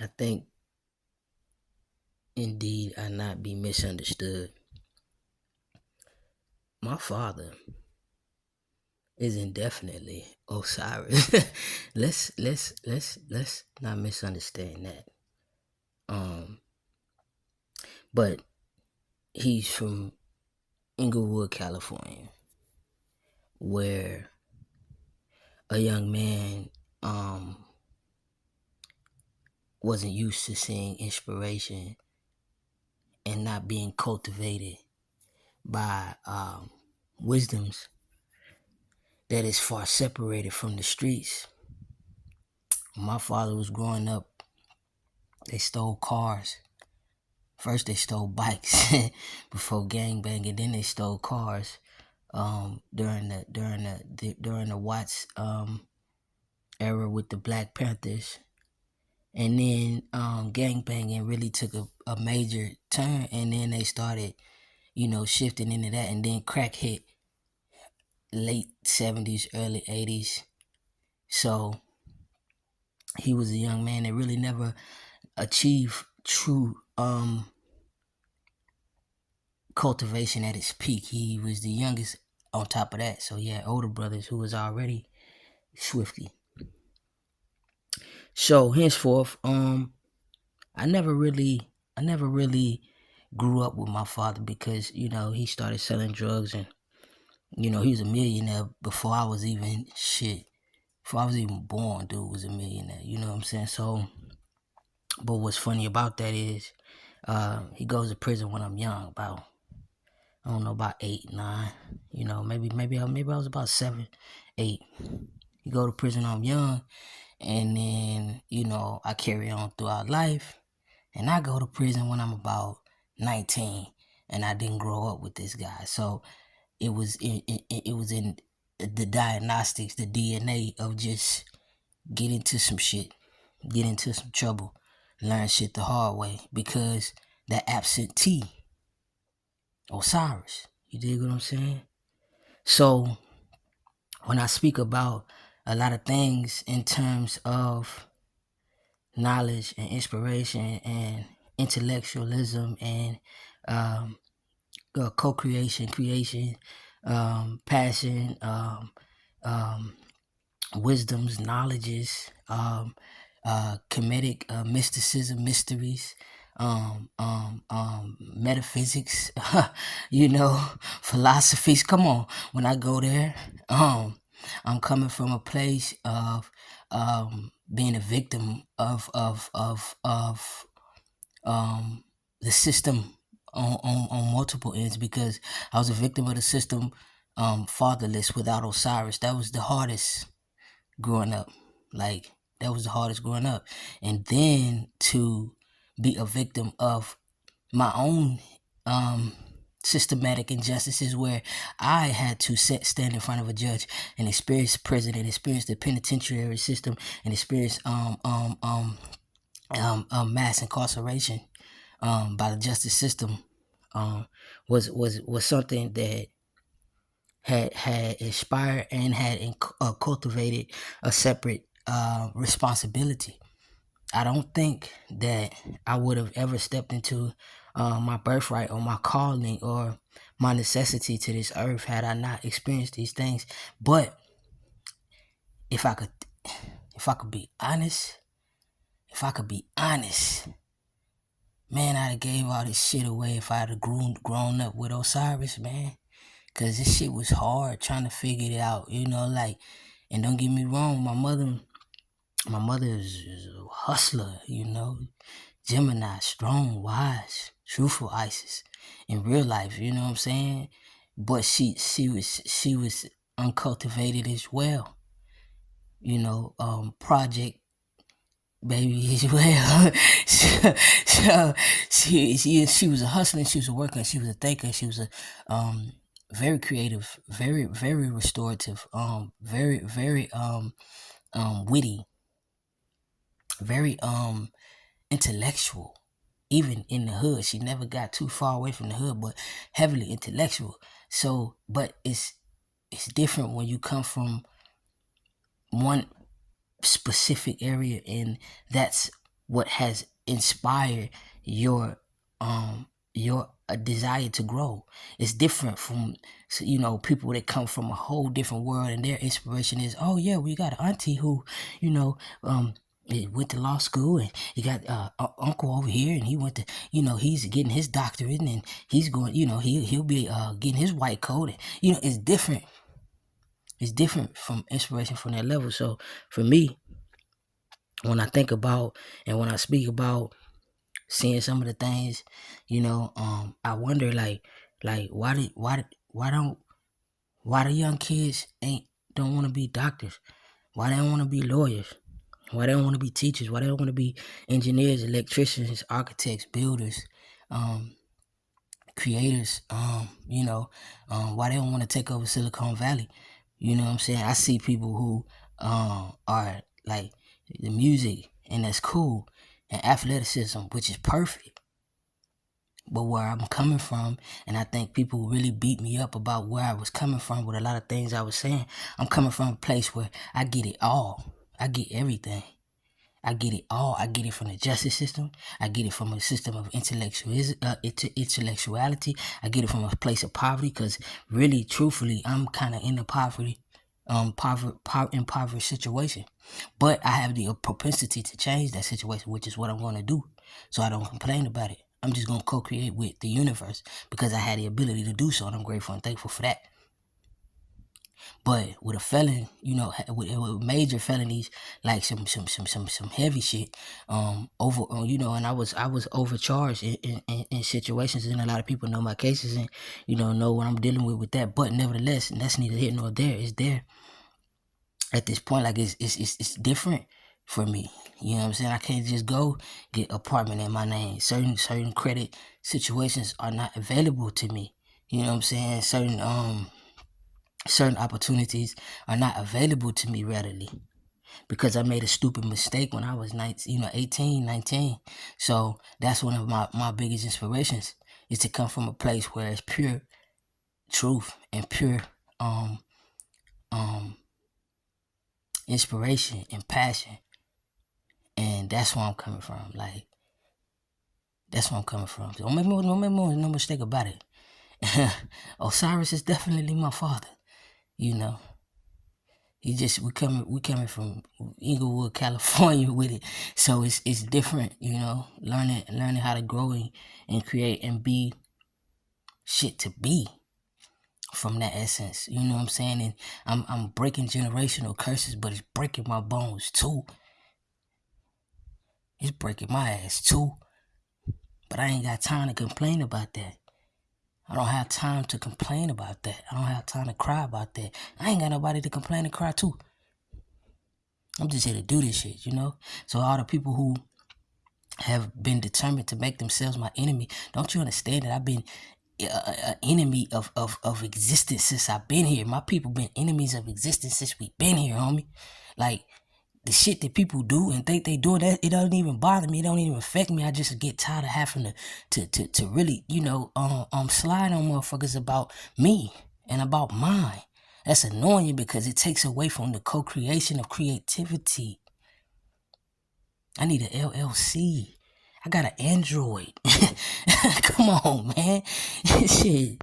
I think indeed I not be misunderstood. My father is indefinitely Osiris. let's not misunderstand that. Um, but he's from Inglewood, California, where a young man wasn't used to seeing inspiration and not being cultivated by wisdoms that is far separated from the streets. When my father was growing up, they stole cars. First they stole bikes before gangbanging, then they stole cars during the Watts era with the Black Panthers. And then gangbanging really took a major turn, and then they started, shifting into that, and then crack hit late 70s, early 80s. So he was a young man that really never achieved true cultivation at its peak. He was the youngest on top of that. So he had older brothers who was already swiftly. So henceforth, I never really grew up with my father because, he started selling drugs, and, he was a millionaire before I was even before I was even born. Dude was a millionaire, you know what I'm saying? So, but what's funny about that is, he goes to prison when I'm young, about, I don't know, about 8, 9, maybe I was about 7, 8. He go to prison when I'm young, and then, I carry on throughout life, and I go to prison when I'm about 19, and I didn't grow up with this guy. So it was it was in the diagnostics, the DNA of just get into some shit, get into some trouble, learn shit the hard way, because that absentee Osiris. You dig what I'm saying? So when I speak about a lot of things in terms of knowledge and inspiration and intellectualism and co-creation, creation, passion, wisdoms, knowledges, comedic mysticism, mysteries, metaphysics, philosophies. Come on, when I go there, I'm coming from a place of being a victim of the system on multiple ends, because I was a victim of the system, fatherless without Osiris. That was the hardest growing up. Like, that was the hardest growing up. And then to be a victim of my own systematic injustices, where I had to stand in front of a judge and experience prison and experience the penitentiary system and experience mass incarceration by the justice system, was something that had inspired and had cultivated a separate responsibility. I don't think that I would have ever stepped into my birthright or my calling or my necessity to this earth had I not experienced these things. But if I could be honest, man, I'd have gave all this shit away if I'd have grown up with Osiris, man. Cause this shit was hard trying to figure it out, like, and don't get me wrong, my mother is a hustler, Gemini, strong, wise, truthful Isis in real life, you know what I'm saying? But she was uncultivated as well, project baby as well. so she was a hustler, she was a worker, she was a thinker, she was a very creative, very very restorative, very very witty, very intellectual. Even in the hood, she never got too far away from the hood, but heavily intellectual. So, but it's different when you come from one specific area, and that's what has inspired your desire to grow. It's different from people that come from a whole different world, and their inspiration is, oh yeah, we got an auntie who you know he went to law school, and you got uncle over here, and he went to he's getting his doctorate, and he's going he'll be getting his white coat, and it's different. It's different from inspiration from that level. So for me, when I think about and when I speak about seeing some of the things, I wonder like why the young kids don't want to be doctors? Why they don't want to be lawyers? Why they don't want to be teachers? Why they don't want to be engineers, electricians, architects, builders, creators? Why they don't want to take over Silicon Valley? You know what I'm saying? I see people who are like the music, and that's cool, and athleticism, which is perfect. But where I'm coming from, and I think people really beat me up about where I was coming from with a lot of things I was saying. I'm coming from a place where I get it all. I get everything. I get it all. I get it from the justice system. I get it from a system of intellectuality. I get it from a place of poverty, because really, truthfully, I'm kind of in the impoverished situation. But I have the propensity to change that situation, which is what I'm going to do. So I don't complain about it. I'm just going to co-create with the universe because I had the ability to do so, and I'm grateful and thankful for that. But with a felon, with major felonies, like some heavy shit, and I was overcharged in situations, and a lot of people know my cases, and know what I'm dealing with that. But nevertheless, and that's neither here nor there. It's there at this point. Like it's different for me. You know what I'm saying? I can't just go get apartment in my name. Certain credit situations are not available to me. You know what I'm saying? Certain opportunities are not available to me readily because I made a stupid mistake when I was 18, 19. So that's one of my biggest inspirations, is to come from a place where it's pure truth and pure inspiration and passion. And that's where I'm coming from. Like, that's where I'm coming from. Don't make no mistake about it. Osiris is definitely my father. We coming from Inglewood, California with it. So it's different, learning how to grow and create and be shit to be from that essence. You know what I'm saying? And I'm breaking generational curses, but it's breaking my bones too. It's breaking my ass too. But I ain't got time to complain about that. I don't have time to complain about that. I don't have time to cry about that. I ain't got nobody to complain and cry to. I'm just here to do this shit, So all the people who have been determined to make themselves my enemy, don't you understand that I've been an enemy of existence since I've been here? My people been enemies of existence since we been here, homie. Like, the shit that people do and think they do, that it doesn't even bother me. It don't even affect me. I just get tired of having to really, slide on motherfuckers about me and about mine. That's annoying because it takes away from the co-creation of creativity. I need an LLC. I got an Android. Come on, man. Shit.